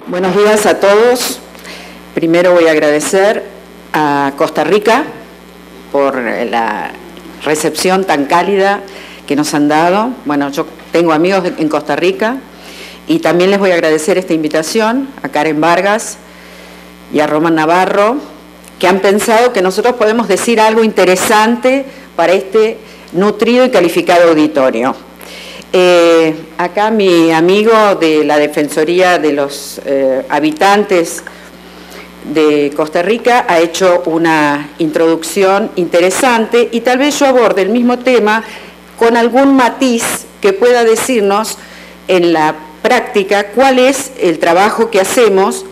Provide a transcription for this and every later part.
Buenos días a todos. Primero voy a agradecer a Costa Rica por la recepción tan cálida que nos han dado. Bueno, yo tengo amigos en Costa Rica y también les voy a agradecer esta invitación a Karen Vargas y a Román Navarro, que han pensado que nosotros podemos decir algo interesante para este nutrido y calificado auditorio. Acá mi amigo de la Defensoría de los Habitantes de Costa Rica ha hecho una introducción interesante y tal vez yo aborde el mismo tema con algún matiz que pueda decirnos en la práctica cuál es el trabajo que hacemos.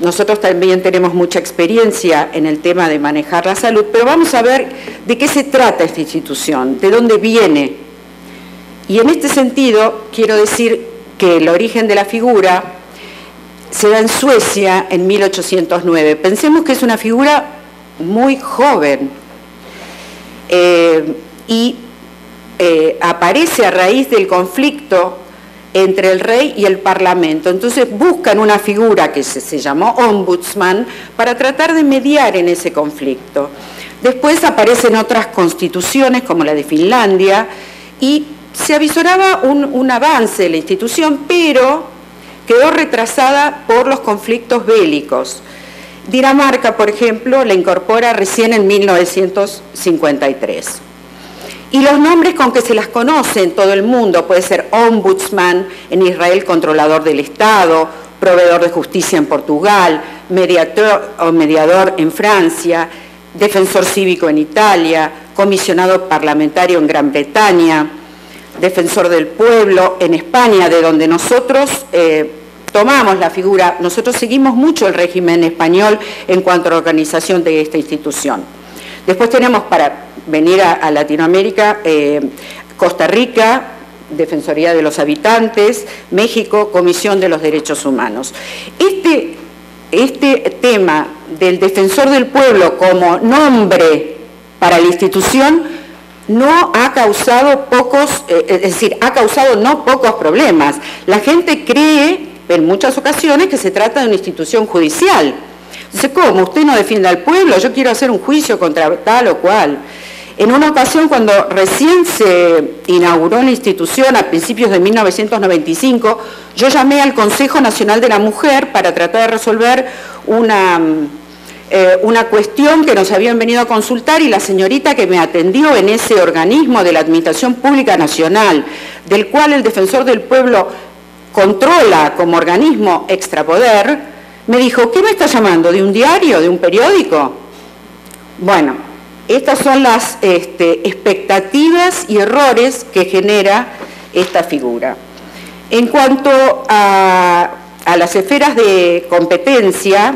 Nosotros también tenemos mucha experiencia en el tema de manejar la salud, pero vamos a ver de qué se trata esta institución, de dónde viene. Y en este sentido quiero decir que el origen de la figura se da en Suecia en 1809. Pensemos que es una figura muy joven y aparece a raíz del conflicto entre el rey y el parlamento. Entonces buscan una figura que se llamó ombudsman para tratar de mediar en ese conflicto. Después aparecen otras constituciones como la de Finlandia y se avisoraba un avance de la institución, pero quedó retrasada por los conflictos bélicos. Dinamarca, por ejemplo, la incorpora recién en 1953. Y los nombres con que se las conoce en todo el mundo, puede ser ombudsman, en Israel controlador del Estado, proveedor de justicia en Portugal, mediador en Francia, defensor cívico en Italia, comisionado parlamentario en Gran Bretaña, defensor del pueblo en España, de donde nosotros tomamos la figura. Nosotros seguimos mucho el régimen español en cuanto a la organización de esta institución. Después tenemos, para venir a Latinoamérica, Costa Rica, Defensoría de los Habitantes, México, Comisión de los Derechos Humanos. Este tema del defensor del pueblo como nombre para la institución no ha causado ha causado no pocos problemas. La gente cree en muchas ocasiones que se trata de una institución judicial. Entonces, ¿cómo? ¿Usted no defiende al pueblo? Yo quiero hacer un juicio contra tal o cual. En una ocasión, cuando recién se inauguró la institución a principios de 1995, yo llamé al Consejo Nacional de la Mujer para tratar de resolver una cuestión que nos habían venido a consultar, y la señorita que me atendió en ese organismo de la Administración Pública Nacional, del cual el Defensor del Pueblo controla como organismo extrapoder, me dijo: ¿qué me está llamando? ¿De un diario? ¿De un periódico? Bueno, estas son las expectativas y errores que genera esta figura. En cuanto a las esferas de competencia,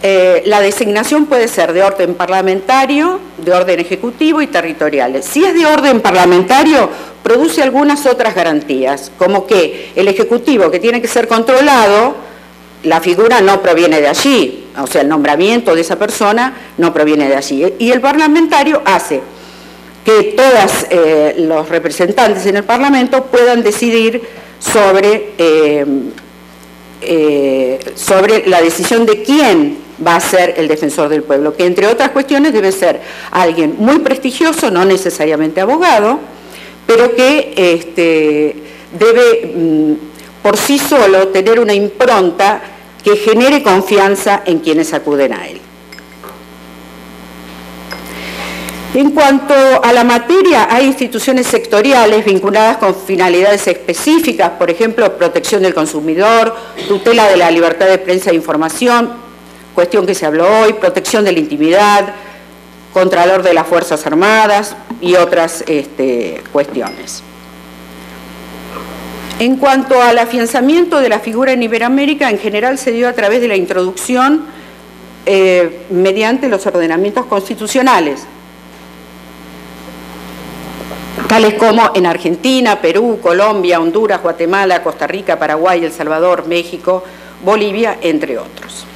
la designación puede ser de orden parlamentario, de orden ejecutivo y territoriales. Si es de orden parlamentario, produce algunas otras garantías, como que el ejecutivo, que tiene que ser controlado, la figura no proviene de allí, o sea, el nombramiento de esa persona no proviene de allí. Y el parlamentario hace que todos los representantes en el Parlamento puedan decidir sobre la decisión de quién va a ser el defensor del pueblo, que entre otras cuestiones debe ser alguien muy prestigioso, no necesariamente abogado, pero que debe por sí solo tener una impronta que genere confianza en quienes acuden a él. En cuanto a la materia, hay instituciones sectoriales vinculadas con finalidades específicas, por ejemplo, protección del consumidor, tutela de la libertad de prensa e información, cuestión que se habló hoy, protección de la intimidad, Contralor de las Fuerzas Armadas y otras cuestiones. En cuanto al afianzamiento de la figura en Iberoamérica, en general se dio a través de la introducción mediante los ordenamientos constitucionales, tales como en Argentina, Perú, Colombia, Honduras, Guatemala, Costa Rica, Paraguay, El Salvador, México, Bolivia, entre otros.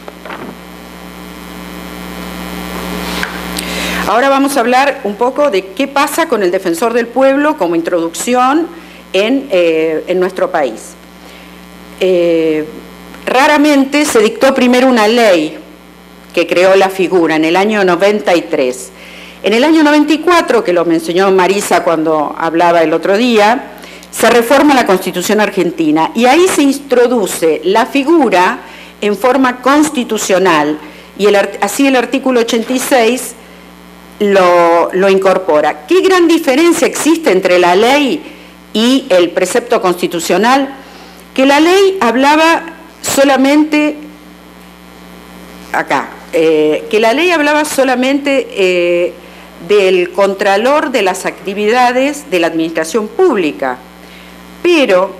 Ahora vamos a hablar un poco de qué pasa con el defensor del pueblo como introducción en nuestro país. raramente se dictó primero una ley que creó la figura en el año 93. En el año 94, que lo mencionó Marisa cuando hablaba el otro día, se reforma la Constitución argentina y ahí se introduce la figura en forma constitucional y así el artículo 86 lo incorpora. ¿Qué gran diferencia existe entre la ley y el precepto constitucional? Que la ley hablaba solamente, del contralor de las actividades de la administración pública, pero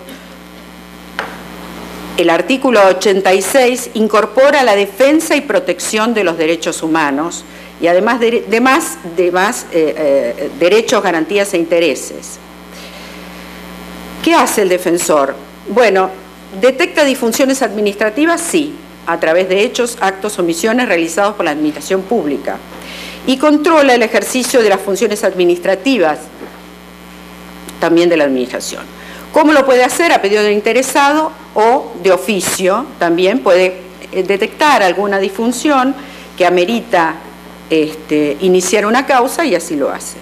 el artículo 86 incorpora la defensa y protección de los derechos humanos y además derechos, garantías e intereses. ¿Qué hace el defensor? Bueno, ¿detecta disfunciones administrativas? Sí, a través de hechos, actos, omisiones realizados por la administración pública. Y controla el ejercicio de las funciones administrativas también de la administración. ¿Cómo lo puede hacer? A pedido del interesado o de oficio. También puede detectar alguna disfunción que amerita iniciar una causa y así lo hace.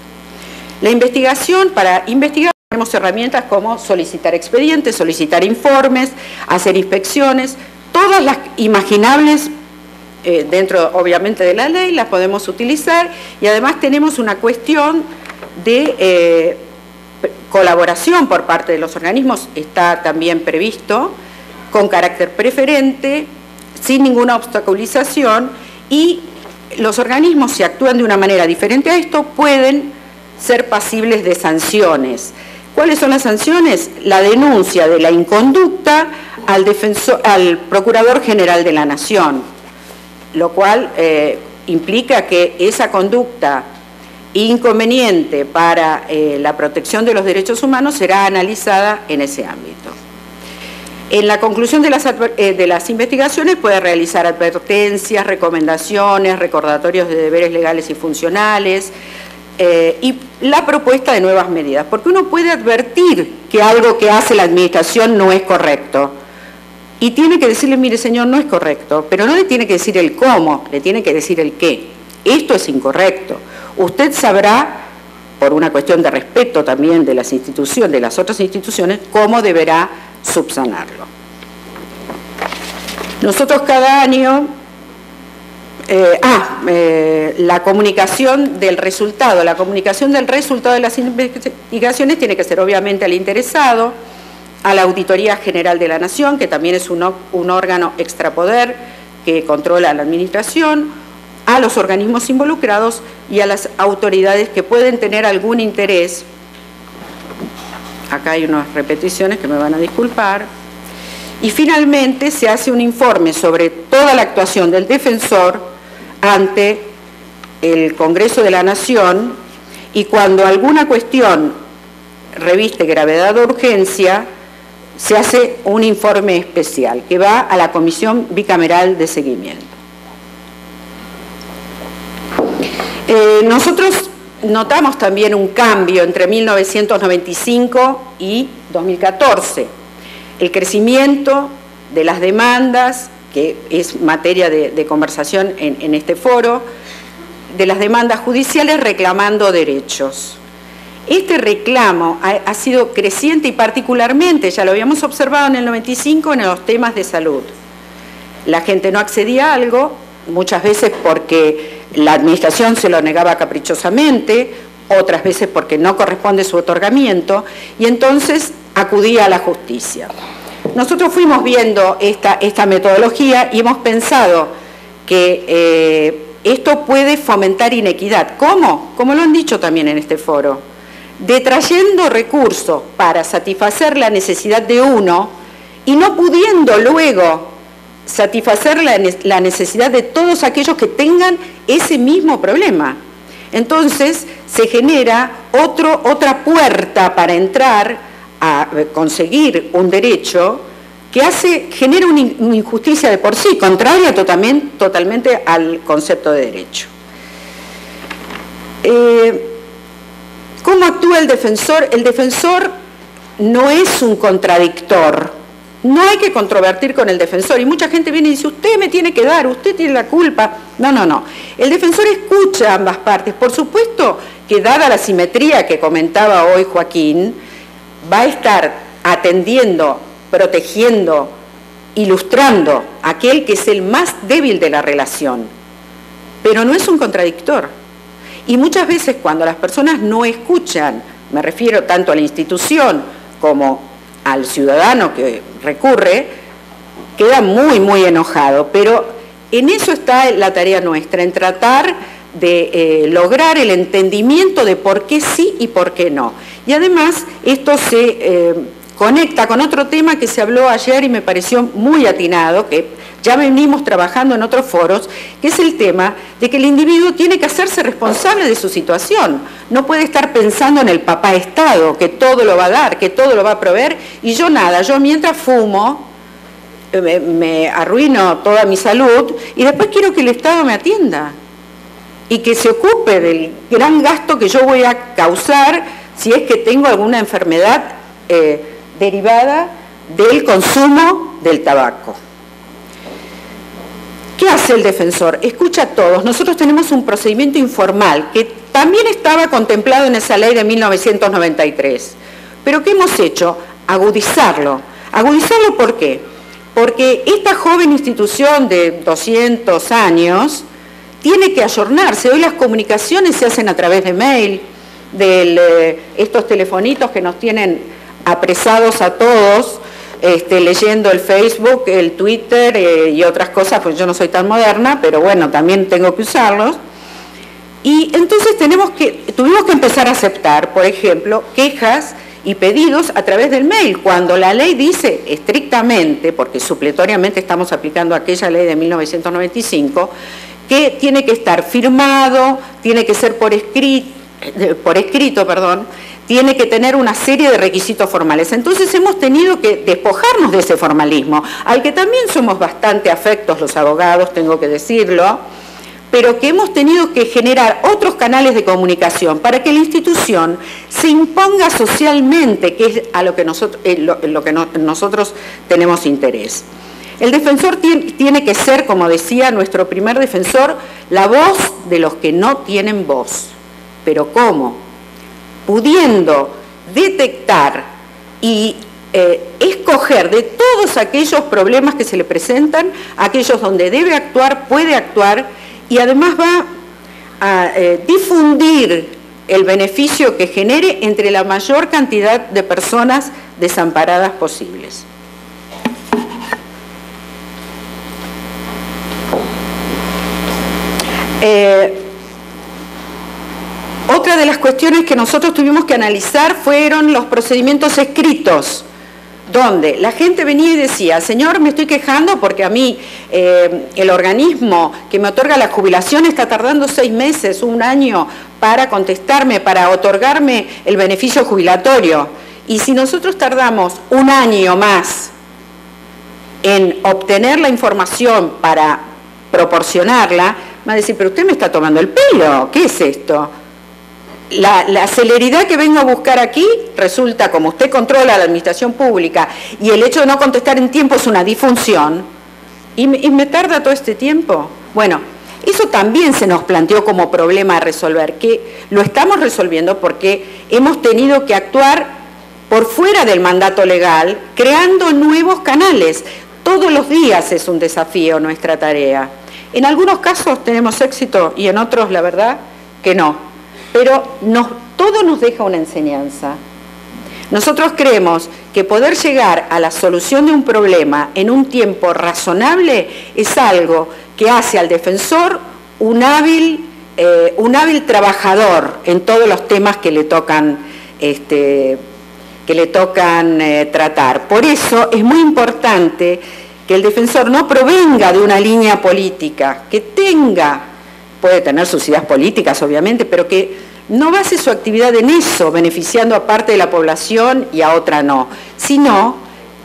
La investigación, para investigar tenemos herramientas como solicitar expedientes, solicitar informes, hacer inspecciones, todas las imaginables dentro obviamente de la ley las podemos utilizar y además tenemos una cuestión de colaboración por parte de los organismos, está también previsto con carácter preferente, sin ninguna obstaculización y los organismos, si actúan de una manera diferente a esto, pueden ser pasibles de sanciones. ¿Cuáles son las sanciones? La denuncia de la inconducta al Procurador General de la Nación, lo cual implica que esa conducta inconveniente para la protección de los derechos humanos será analizada en ese ámbito. En la conclusión de las investigaciones puede realizar advertencias, recomendaciones, recordatorios de deberes legales y funcionales y la propuesta de nuevas medidas, porque uno puede advertir que algo que hace la administración no es correcto y tiene que decirle, mire señor, no es correcto, pero no le tiene que decir el cómo, le tiene que decir el qué. Esto es incorrecto. Usted sabrá, por una cuestión de respeto también de las instituciones, de las otras instituciones, cómo deberá subsanarlo. Nosotros cada año, la comunicación del resultado de las investigaciones tiene que ser obviamente al interesado, a la Auditoría General de la Nación, que también es un órgano extrapoder que controla la administración, a los organismos involucrados y a las autoridades que pueden tener algún interés. Acá hay unas repeticiones que me van a disculpar. Y finalmente se hace un informe sobre toda la actuación del defensor ante el Congreso de la Nación y cuando alguna cuestión reviste gravedad o urgencia, se hace un informe especial que va a la Comisión Bicameral de Seguimiento. Nosotros notamos también un cambio entre 1995 y 2014. El crecimiento de las demandas, que es materia de conversación en este foro, de las demandas judiciales reclamando derechos. Este reclamo ha sido creciente y particularmente, ya lo habíamos observado en el 95, en los temas de salud. La gente no accedía a algo, muchas veces porque la administración se lo negaba caprichosamente, otras veces porque no corresponde su otorgamiento, y entonces acudía a la justicia. Nosotros fuimos viendo esta metodología y hemos pensado que esto puede fomentar inequidad. ¿Cómo? Como lo han dicho también en este foro, detrayendo recursos para satisfacer la necesidad de uno y no pudiendo luego satisfacer la necesidad de todos aquellos que tengan ese mismo problema. Entonces se genera otra puerta para entrar a conseguir un derecho que genera una injusticia de por sí, contraria totalmente al concepto de derecho. ¿Cómo actúa el defensor? El defensor no es un contradictor, no hay que controvertir con el defensor. Y mucha gente viene y dice, usted me tiene que dar, usted tiene la culpa. No, no, no. El defensor escucha ambas partes. Por supuesto que dada la simetría que comentaba hoy Joaquín, va a estar atendiendo, protegiendo, ilustrando a aquel que es el más débil de la relación. Pero no es un contradictor. Y muchas veces cuando las personas no escuchan, me refiero tanto a la institución como al ciudadano que recurre, queda muy, muy enojado. Pero en eso está la tarea nuestra, en tratar de lograr el entendimiento de por qué sí y por qué no. Y además esto se conecta con otro tema que se habló ayer y me pareció muy atinado, que ya venimos trabajando en otros foros, que es el tema de que el individuo tiene que hacerse responsable de su situación. No puede estar pensando en el papá Estado, que todo lo va a dar, que todo lo va a proveer, y yo nada, yo mientras fumo, me arruino toda mi salud, y después quiero que el Estado me atienda, y que se ocupe del gran gasto que yo voy a causar si es que tengo alguna enfermedad derivada del consumo del tabaco. ¿Qué hace el defensor? Escucha a todos. Nosotros tenemos un procedimiento informal que también estaba contemplado en esa ley de 1993. ¿Pero qué hemos hecho? Agudizarlo. ¿Agudizarlo por qué? Porque esta joven institución de 200 años tiene que ayornarse. Hoy las comunicaciones se hacen a través de mail, de estos telefonitos que nos tienen apresados a todos, leyendo el Facebook, el Twitter y otras cosas, pues yo no soy tan moderna, pero bueno, también tengo que usarlos. Y entonces tuvimos que empezar a aceptar, por ejemplo, quejas y pedidos a través del mail, cuando la ley dice estrictamente, porque supletoriamente estamos aplicando aquella ley de 1995, que tiene que estar firmado, tiene que ser por escrito, tiene que tener una serie de requisitos formales. Entonces hemos tenido que despojarnos de ese formalismo, al que también somos bastante afectos los abogados, tengo que decirlo, pero que hemos tenido que generar otros canales de comunicación para que la institución se imponga socialmente, que es a lo que nosotros tenemos interés. El defensor tiene que ser, como decía nuestro primer defensor, la voz de los que no tienen voz. ¿Pero cómo? Pudiendo detectar y escoger de todos aquellos problemas que se le presentan, aquellos donde debe actuar, puede actuar, y además va a difundir el beneficio que genere entre la mayor cantidad de personas desamparadas posibles. Otra de las cuestiones que nosotros tuvimos que analizar fueron los procedimientos escritos, donde la gente venía y decía, señor, me estoy quejando porque a mí el organismo que me otorga la jubilación está tardando 6 meses, 1 año para contestarme, para otorgarme el beneficio jubilatorio. Y si nosotros tardamos 1 año más en obtener la información para proporcionarla, va a decir, pero usted me está tomando el pelo, ¿qué es esto? La celeridad que vengo a buscar aquí resulta, como usted controla la administración pública y el hecho de no contestar en tiempo es una disfunción, y me tarda todo este tiempo. Bueno, eso también se nos planteó como problema a resolver, que lo estamos resolviendo porque hemos tenido que actuar por fuera del mandato legal, creando nuevos canales. Todos los días es un desafío nuestra tarea. En algunos casos tenemos éxito y en otros, la verdad, que no. Pero todo nos deja una enseñanza. Nosotros creemos que poder llegar a la solución de un problema en un tiempo razonable es algo que hace al defensor un hábil trabajador en todos los temas que le tocan, tratar. Por eso es muy importante que el defensor no provenga de una línea política, que puede tener sus ideas políticas obviamente, pero que no base su actividad en eso, beneficiando a parte de la población y a otra no, sino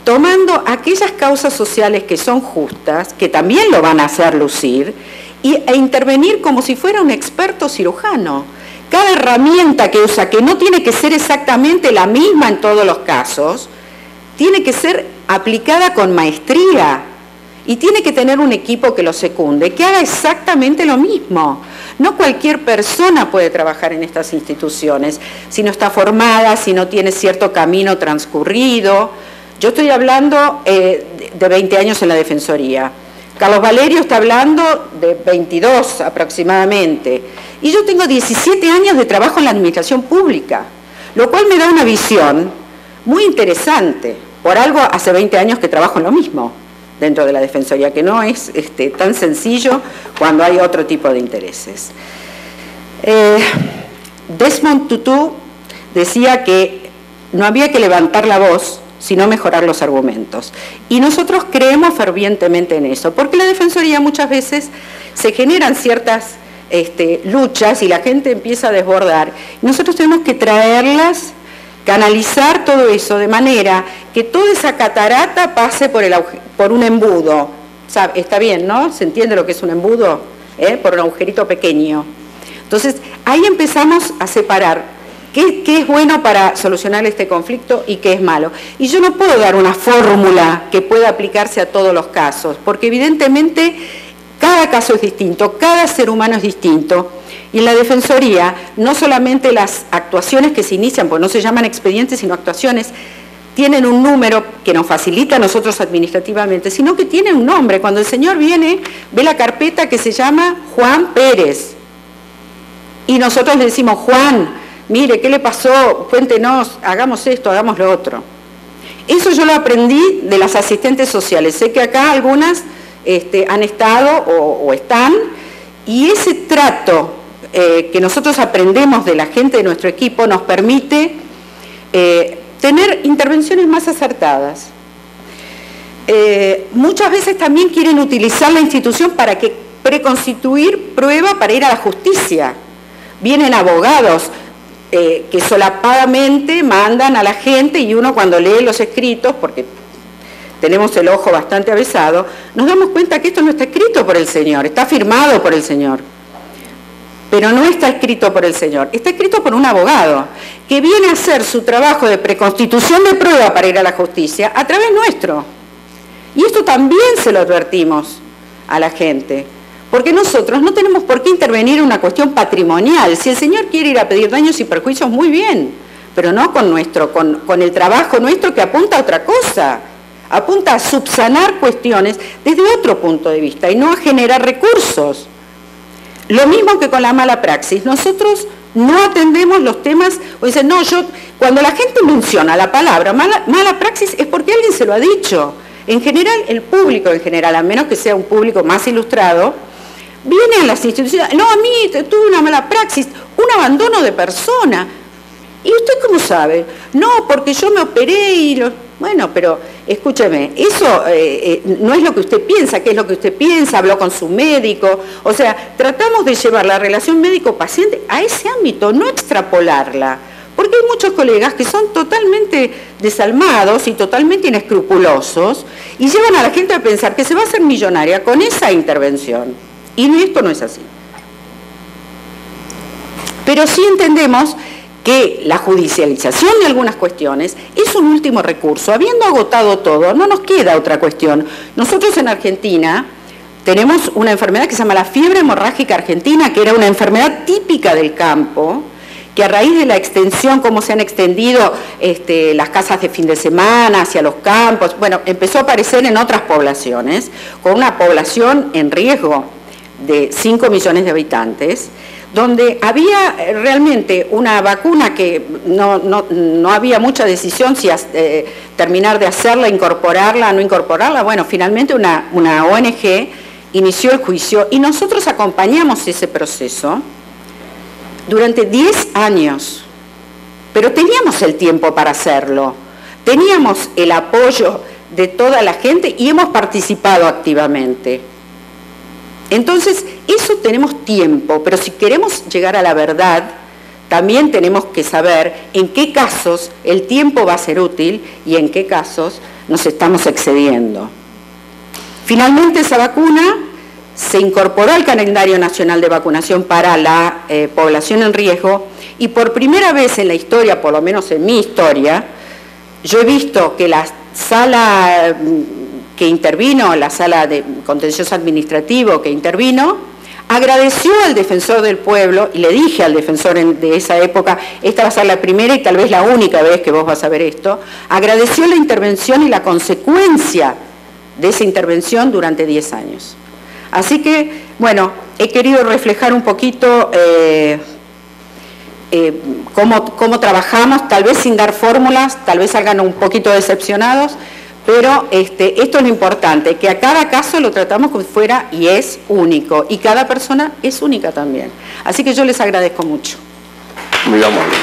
tomando aquellas causas sociales que son justas, que también lo van a hacer lucir, e intervenir como si fuera un experto cirujano. Cada herramienta que usa, que no tiene que ser exactamente la misma en todos los casos, tiene que ser aplicada con maestría. Y tiene que tener un equipo que lo secunde, que haga exactamente lo mismo. No cualquier persona puede trabajar en estas instituciones, si no está formada, si no tiene cierto camino transcurrido. Yo estoy hablando de 20 años en la Defensoría. Carlos Valerio está hablando de 22 aproximadamente. Y yo tengo 17 años de trabajo en la administración pública, lo cual me da una visión muy interesante. Por algo hace 20 años que trabajo en lo mismo dentro de la Defensoría, que no es tan sencillo cuando hay otro tipo de intereses. Desmond Tutu decía que no había que levantar la voz, sino mejorar los argumentos. Y nosotros creemos fervientemente en eso, porque en la Defensoría muchas veces se generan ciertas luchas y la gente empieza a desbordar. Nosotros tenemos que traerlas, canalizar todo eso de manera que toda esa catarata pase por un embudo. ¿Sabe? Está bien, ¿no? ¿Se entiende lo que es un embudo? Por un agujerito pequeño. Entonces, ahí empezamos a separar qué es bueno para solucionar este conflicto y qué es malo. Y yo no puedo dar una fórmula que pueda aplicarse a todos los casos, porque evidentemente cada caso es distinto, cada ser humano es distinto. Y en la Defensoría, no solamente las actuaciones que se inician, pues no se llaman expedientes, sino actuaciones, tienen un número que nos facilita a nosotros administrativamente, sino que tienen un nombre. Cuando el señor viene, ve la carpeta que se llama Juan Pérez. Y nosotros le decimos, Juan, mire, ¿qué le pasó? Cuéntenos, hagamos esto, hagamos lo otro. Eso yo lo aprendí de las asistentes sociales. Sé que acá algunas han estado o están, y ese trato que nosotros aprendemos de la gente de nuestro equipo nos permite tener intervenciones más acertadas. Muchas veces también quieren utilizar la institución para preconstituir prueba para ir a la justicia. Vienen abogados que solapadamente mandan a la gente, y uno cuando lee los escritos, porque tenemos el ojo bastante avesado, nos damos cuenta que esto no está escrito por el señor, está firmado por el señor. Pero no está escrito por el señor, está escrito por un abogado que viene a hacer su trabajo de preconstitución de prueba para ir a la justicia a través nuestro. Y esto también se lo advertimos a la gente, porque nosotros no tenemos por qué intervenir en una cuestión patrimonial. Si el señor quiere ir a pedir daños y perjuicios, muy bien, pero no con el trabajo nuestro, que apunta a otra cosa, apunta a subsanar cuestiones desde otro punto de vista y no a generar recursos. Lo mismo que con la mala praxis, nosotros no atendemos los temas, o dicen, no, cuando la gente menciona la palabra mala praxis es porque alguien se lo ha dicho. En general, el público en general, a menos que sea un público más ilustrado, viene a las instituciones, no, a mí tuve una mala praxis, un abandono de persona. ¿Y usted cómo sabe? No, porque yo me operé y Bueno, pero escúcheme, eso no es lo que usted piensa. ¿Qué es lo que usted piensa? Habló con su médico. O sea, tratamos de llevar la relación médico-paciente a ese ámbito, no extrapolarla. Porque hay muchos colegas que son totalmente desalmados y totalmente inescrupulosos y llevan a la gente a pensar que se va a hacer millonaria con esa intervención. Y esto no es así. Pero sí entendemos que la judicialización de algunas cuestiones es un último recurso. Habiendo agotado todo, no nos queda otra cuestión. Nosotros en Argentina tenemos una enfermedad que se llama la fiebre hemorrágica argentina, que era una enfermedad típica del campo, que a raíz de la extensión, cómo se han extendido las casas de fin de semana hacia los campos, bueno, empezó a aparecer en otras poblaciones, con una población en riesgo de 5 millones de habitantes, donde había realmente una vacuna que no había mucha decisión si terminar de hacerla, incorporarla, no incorporarla. Bueno, finalmente una ONG inició el juicio y nosotros acompañamos ese proceso durante 10 años, pero teníamos el tiempo para hacerlo, teníamos el apoyo de toda la gente y hemos participado activamente. Entonces, eso tenemos tiempo, pero si queremos llegar a la verdad, también tenemos que saber en qué casos el tiempo va a ser útil y en qué casos nos estamos excediendo. Finalmente, esa vacuna se incorporó al calendario nacional de vacunación para la población en riesgo y por primera vez en la historia, por lo menos en mi historia, yo he visto que sala que intervino, la sala de contencioso administrativo que intervino, agradeció al defensor del pueblo, y le dije al defensor de esa época, esta va a ser la primera y tal vez la única vez que vos vas a ver esto, agradeció la intervención y la consecuencia de esa intervención durante 10 años. Así que, bueno, he querido reflejar un poquito cómo trabajamos, tal vez sin dar fórmulas, tal vez salgan un poquito decepcionados, pero esto es lo importante, que a cada caso lo tratamos como si fuera y es único, y cada persona es única también. Así que yo les agradezco mucho. Muy amable.